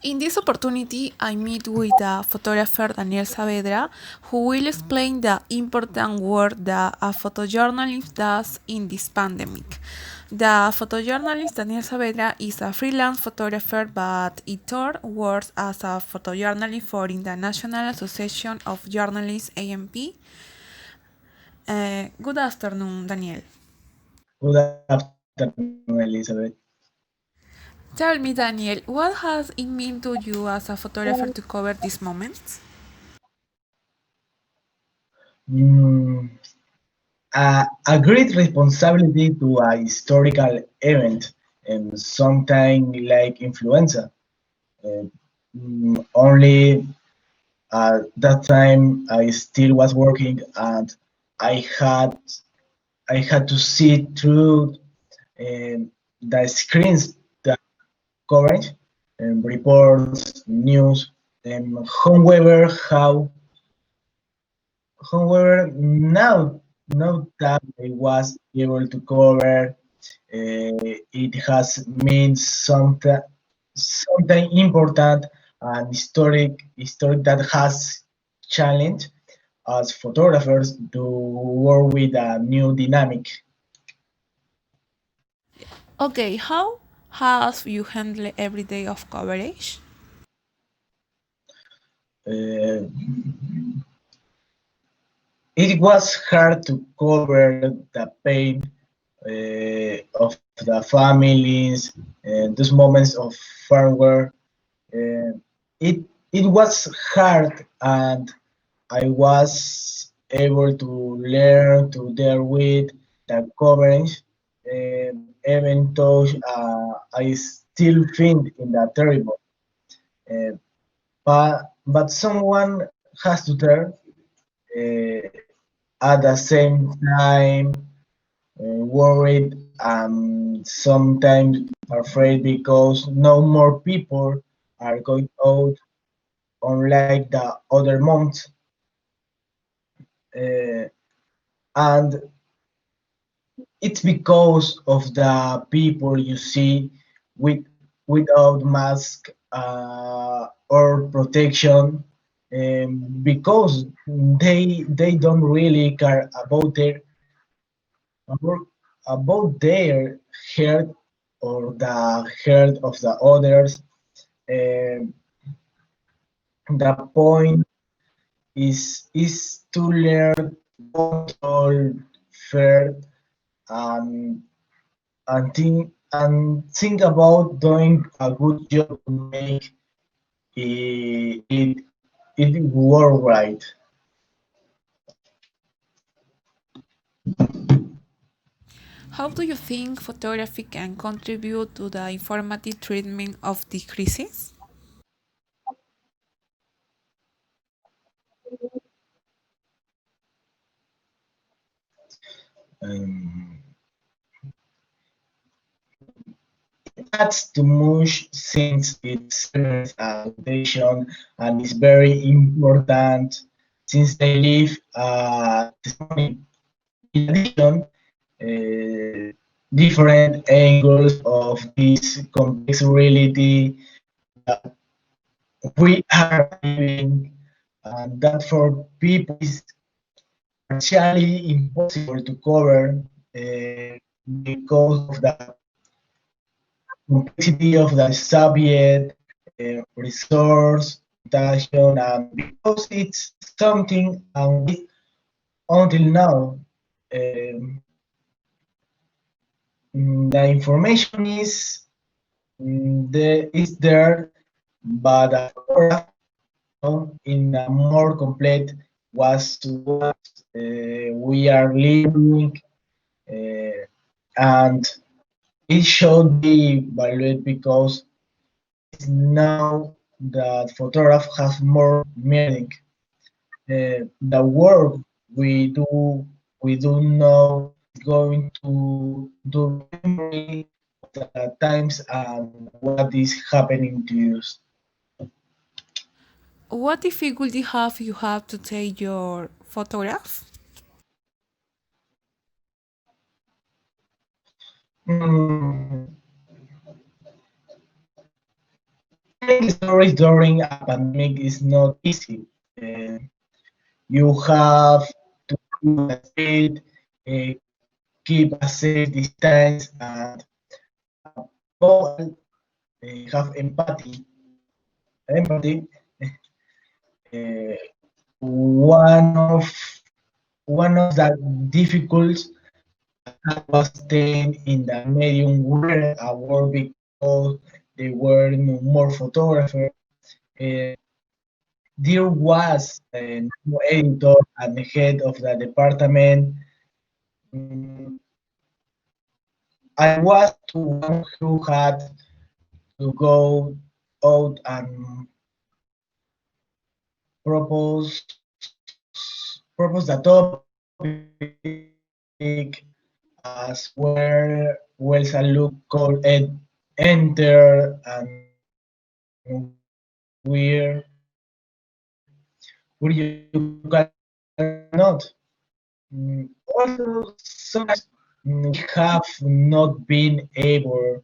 In this opportunity, I meet with the photographer Daniel Saavedra, who will explain the important work that a photojournalist does in this pandemic. The photojournalist Daniel Saavedra is a freelance photographer, but Itor works as a photojournalist for the National Association of Journalists (AMP). Good afternoon, Daniel. Good afternoon, Elizabeth. Tell me, Daniel, what has it mean to you as a photographer to cover these moments? Mm, a great responsibility to a historical event, and something like influenza. Uh, Only at that time I still was working, and I had I had to see through the screens that coverage and reports, news, and however, now that I was able to cover, it has meant something important and historic that has challenged us photographers to work with a new dynamic. Okay, how have you handled every day of coverage? Uh, it was hard to cover the pain of the families and those moments of farewell. Uh, it it was hard, and I was able to learn to deal with the coverage, even though I still think in that terrible. Uh, but someone has to tell at the same time worried and sometimes afraid because no more people are going out unlike the other months. Uh, and it's because of the people you see with without mask or protection, because they don't really care about, about their health or the health of the others. Um the point is to learn control fear and think about doing a good job to make it it work right. How do you think photography can contribute to the informative treatment of the crisis? Um, adds too much since it serves a foundation and is very important since they live testimony. In addition, different angles of this complex reality that we are living, and that for people is partially impossible to cover because of the complexity of the subject, resource, limitation, and because it's something and we until now um, the information is there, but the photograph in a more complete was what we are living, uh, and it should be valued because now that photograph has more meaning. The work we do know is going to memory the times and what is happening to you. What difficulty have you had to take your photograph? Mm, telling stories during a pandemic is not easy. You have to keep a straight, uh, keep a safe distance, and above all, have empathy. Uh, one of one of the difficult was staying in the medium where I work because there were no more photographers. Uh, there was no editor and the head of the department. Mm, I was the one who had to go out and propose the topic as where was a look called enter and where you cannot. Also, sometimes we have not been able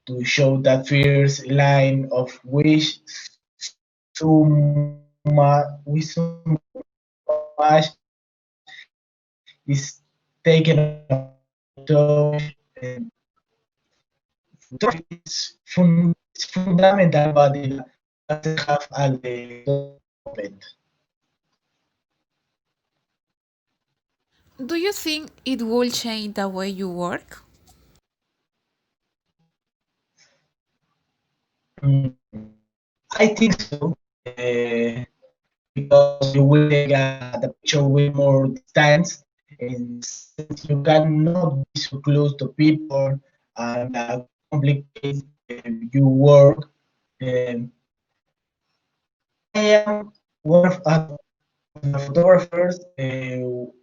to show that first line of which so much is taken of the touch. Photography is fundamental, but it doesn't have all the development. Do you think it will change the way you work? I think so, because you will take the picture with more distance, and since you cannot be so close to people and complicate your work. Um, I am one of the photographers who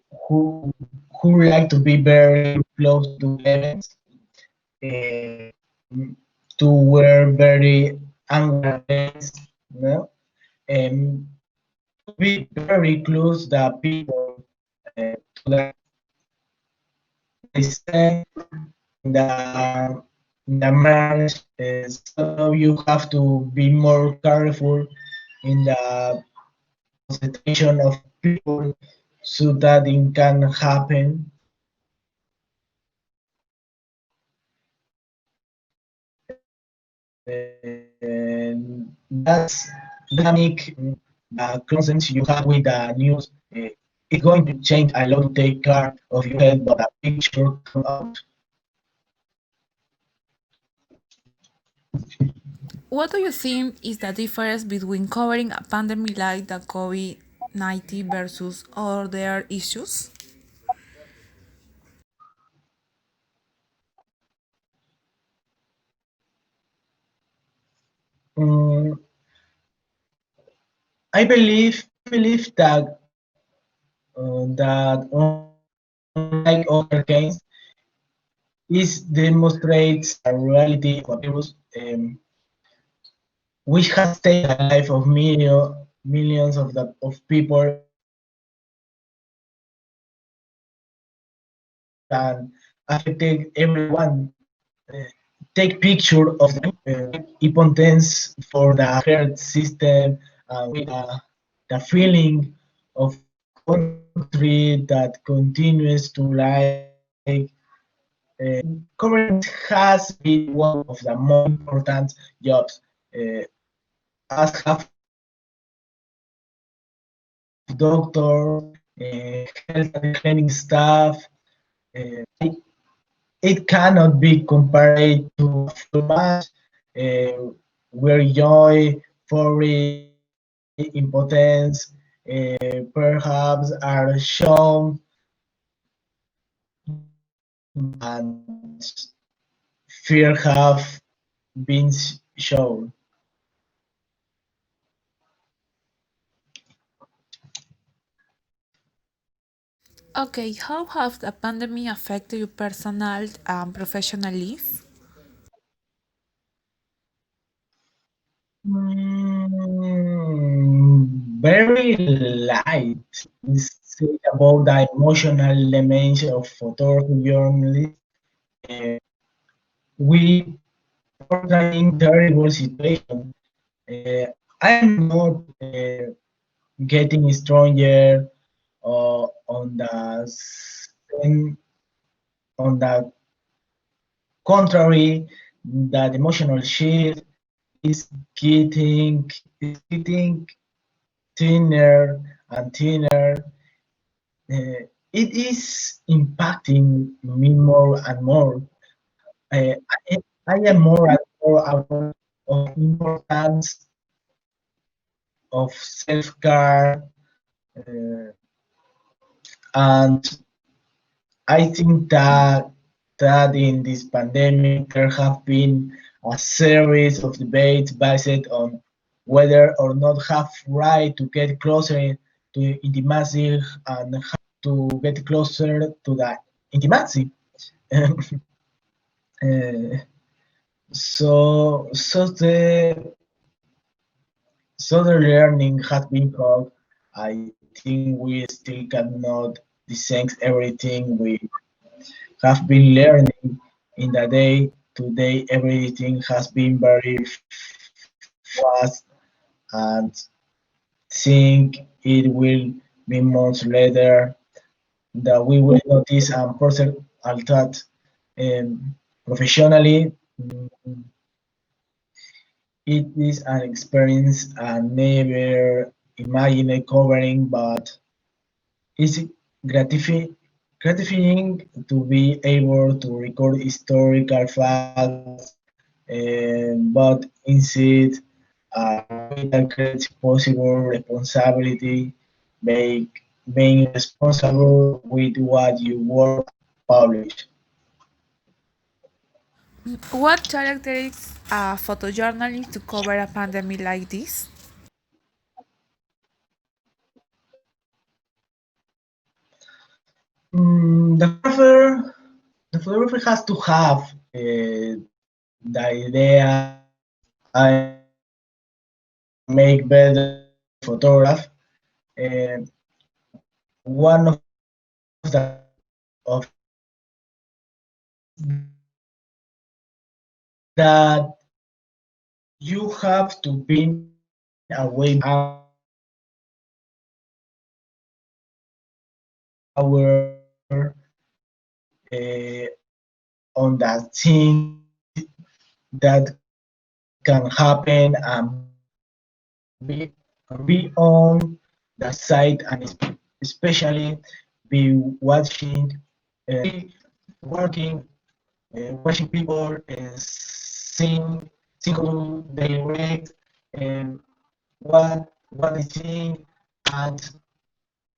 who like to be very close to events, uh, to wear very angular lens, you know, and be very close to the people, to the scene, in the marriage. So you have to be more careful in the concentration of people so that it can happen. And that's dynamic, the closeness you have with the news. It's going to change a lot to take care of your head, but a picture come out. What do you think is the difference between covering a pandemic like the COVID-19 versus other issues? Mm, I believe that unlike other games, it demonstrates the reality of a virus, which has taken the life of millions of people and affected everyone. Take picture of the time, importance for the health system, with the feeling of a country that continues to like. Government has been one of the most important jobs, uh, as have doctors, health and cleaning staff. It it cannot be compared to a football match, uh, where joy, fury, impotence, perhaps are shown, but fear have been shown. Okay, how has the pandemic affected your personal and professional life? Very light. It's about the emotional dimension of photojournalism. Uh, we portraying terrible situation. Uh, I'm not getting stronger on the on the contrary, that emotional shield is getting thinner and thinner. It is impacting me more and more. Uh, I, I am more and more aware of importance of self-care, uh, and I think that in this pandemic there have been a series of debates based on whether or not have right to get closer to intimacy and to get closer to the intimacy. Uh, so the learning has been hard. I think we still cannot discuss everything we have been learning in the day to day. Everything has been very fast, and think it will be months later that we will notice and process all that. Professionally, it is an experience I never imagined covering, but it's gratifying to be able to record historical facts, but instead with a great possible responsibility, being responsible with what you work publish. What characteristics a photojournalist to cover a pandemic like this? The photographer has to have the idea I make better photograph. Uh, One of that you have to be away hour uh, on that thing that can happen and be, be on the site and especially be watching, working, watching people sing how they react and what they think and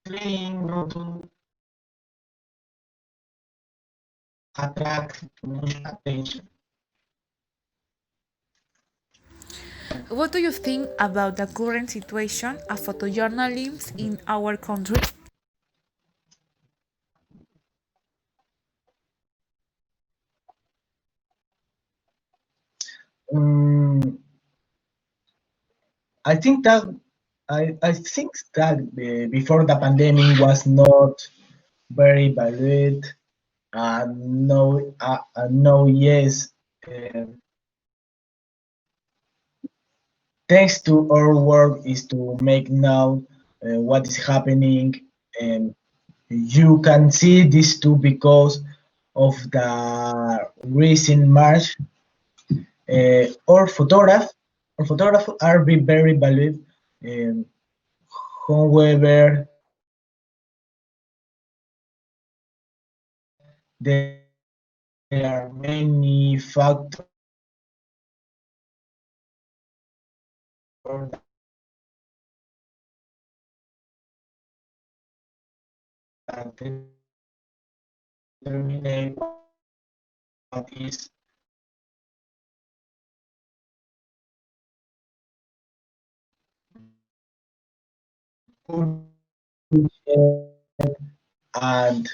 trying not to attract much attention. What do you think about the current situation of photojournalism in our country? Um, I think that I think that before the pandemic was not very valued. No, yes. Uh, Thanks to our work is to make now what is happening, and you can see this too because of the recent march. Our photograph are very valued. Um, However, there are many factors that determine what is good and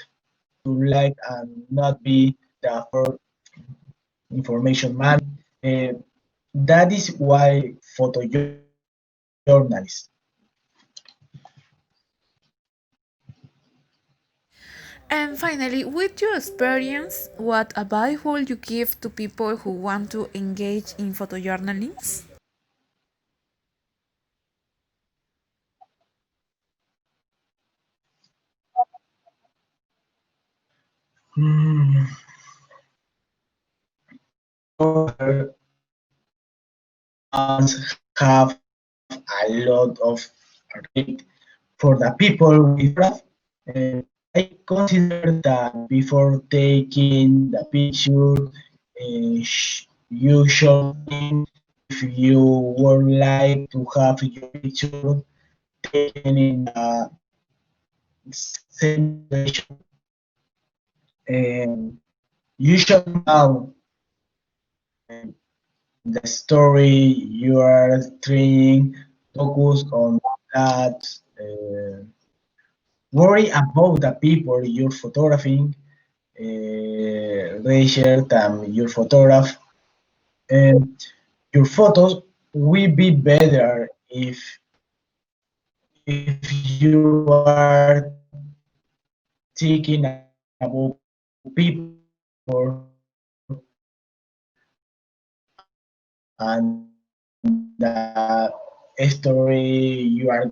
to like and not be the first information man. Uh, that is why photojournalists. And finally, with your experience, what advice would you give to people who want to engage in photojournalism? Mm, must have a lot of respect for the people we photograph. I consider that before taking the picture, you should think if you would like to have your picture taken in the same situation. And you should know the story you are trying, focus on that, worry about the people you're photographing, research your photograph, and your photos will be better if you are thinking about people and the story you are.